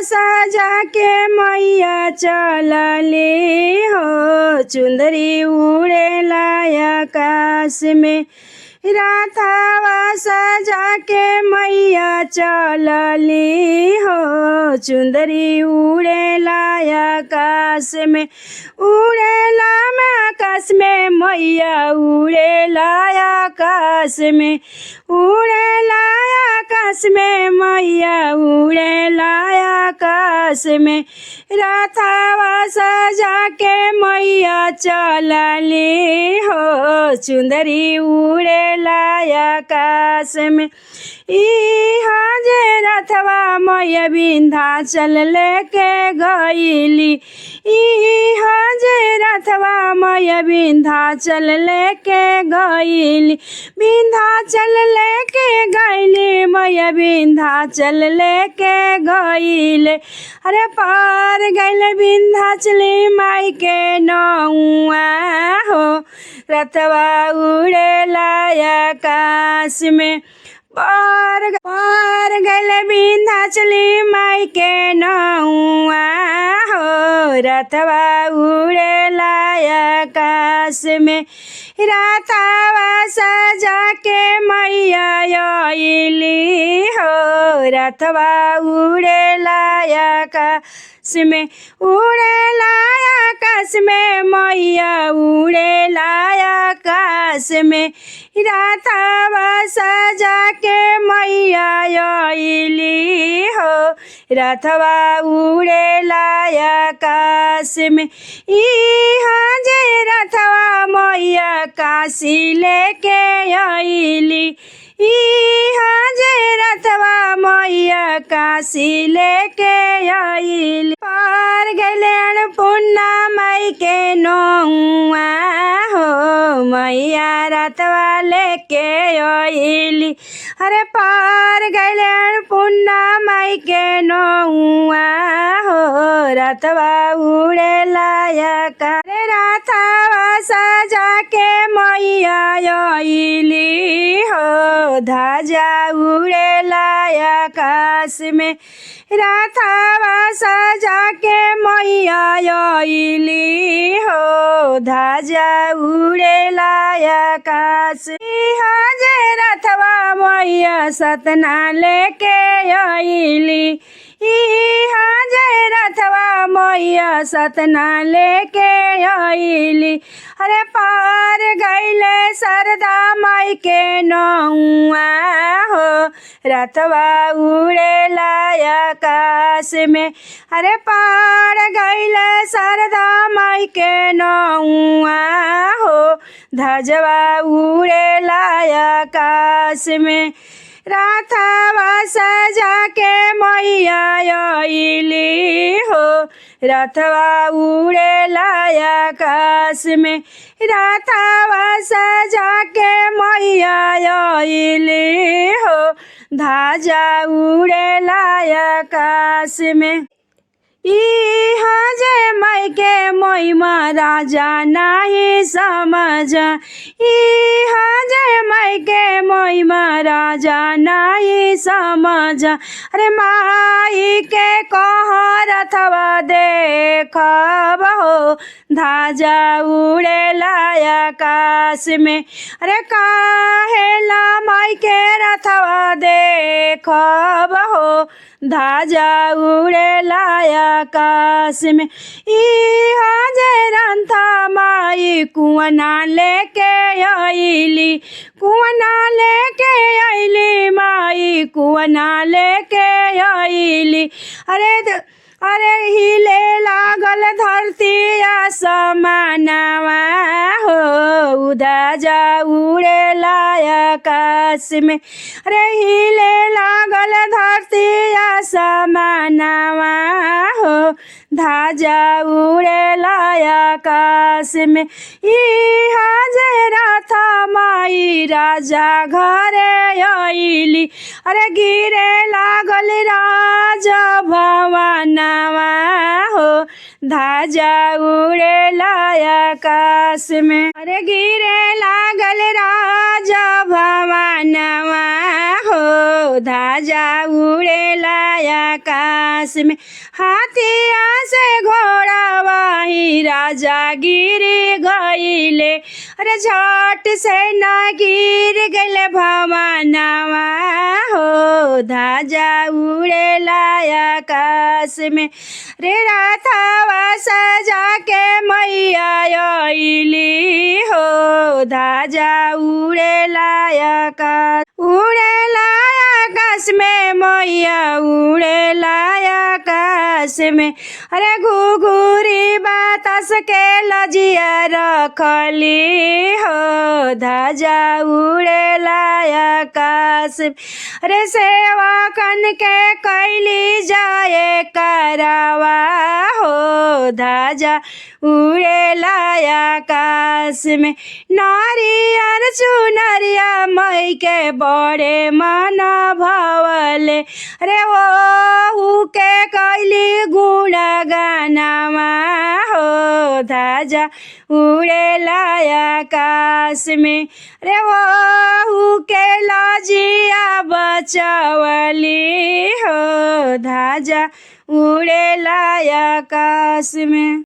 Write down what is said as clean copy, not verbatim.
सजा के मैया चलली हो, चुंदरी उड़ेला आकाश में। राथावा सजा के मैया चलली हो, चुंदरी उड़ेला आकाश में। उड़ेला में आकाश में मैया उड़ेला आकाश में। उड़ेला आकाश में मैया उड़ेला आकाश में। राथावा सजा के मैया चलली हो, चुंदरी उड़ेला आकाश में। इहाँ जे रथवा मैया विंध्याचल लेके गईली। इहाँ जे रथवा मैया विंध्याचल लेके गईली। विंध्याचल लेके गईली मैया विंध्याचल लेके गईले। अरे पार गईले विंध्याचली माई के नौआ हो, रथवा उड़ेला आकाश में। पार गईले विंध्याचली माई के नौआ हो, रथवा उड़ेला आकाश में। राथावा सजा के मैया आइली हो, रथवा उड़ेला आकाश में। उड़ेला आकाश में मैया उड़ेला आकाश में। राथावा सजा के मैया आइली हो, रथवा उड़ेला आकाश में। इहाँ जे रथवा मैया काशी लेके आइली। इहाँ जे रथवा मैया काशी लेके आइली। पार गईले अन्नपूर्णा माई के नौआ हो, मैया रथवा लेके आइली। अरे पार गईले अन्नपूर्णा माई के नौआ हो, रथवा उड़ेला आकाश। राथावा सजा के मैया आइली हो, ध्वजा उड़ेला आकाश में। राथावा सजा के मैया आइली हो, ध्वजा उड़ेला आकाश। इहाँ जे रथवा मैया सतना लेके आइली। इहाँ जे रथवा मैया सतना लेके आइली। अरे पार गईले शारदा माई के नौआ हो, रथवा उड़ेला आकाश में। अरे पार गईले शारदा माई के नौआ हो, ध्वजवा उड़ेला आकाश में। राथावा सजा के मैया आइली हो, रथवा उड़ेला आकाश में। राथावा सजा के मैया आइली हो, ध्वजा उड़ेला आकाश में। इहाँ जे माई के महिमा राजा नाही समझ। इहाँ जे माई के महिमा राजा नाही समझ। अरे माई के कह रथवा देखब हो, ध्वजा उड़ेला आकाश में। अरे काहेला माई के रथवा देखब हो, ध्वजा उड़ेला आकाश में। इहाँ जे रंथा माई कुआना लेके आइली। कुआना लेके आइली माई कुआना लेके आइली। अरे हिले लागल धरती आसमानवा हो, ध्वजा उड़ेला आकाश में। अरे हिले लागल धरती आसमानवा हो, ध्वजा उड़ेला आकाश में। इहाँ जे रथ माई राजा घरे आइली। अरे गिरे लागल राजा भवनवा हो, ध्वजा उड़ेला आकाश में। अरे गिरे लागल राजा भवनवा हो, ध्वजा उड़ेला आकाश में। हाथिया से घोड़ा वाही राजा गिर गईले, अरे झट से न गिर गले भवनवा हो, ध्वजा उड़ेला आकाश में। रे राथवा सजा के मैया आइली हो, ध्वजा उड़ेला आकाश, उड़ेला आकाश में मैया उड़ेला आकाश में। अरे घुघुरी बतास के लजिया रखली हो, ध्वजा उड़ेला आकाश में। अरे सेवा कन के कैली जाए करवा हो, ध्वजा उड़ेला आकाश में। नारियर चुनरिया मई के बड़े मन भवले, अरे वो के कैली गुण गानावा हो, ध्वजा उड़ेला आकाश में। अरे वो के लजिया बचवली हो, ध्वजा उड़ेला आकाश में।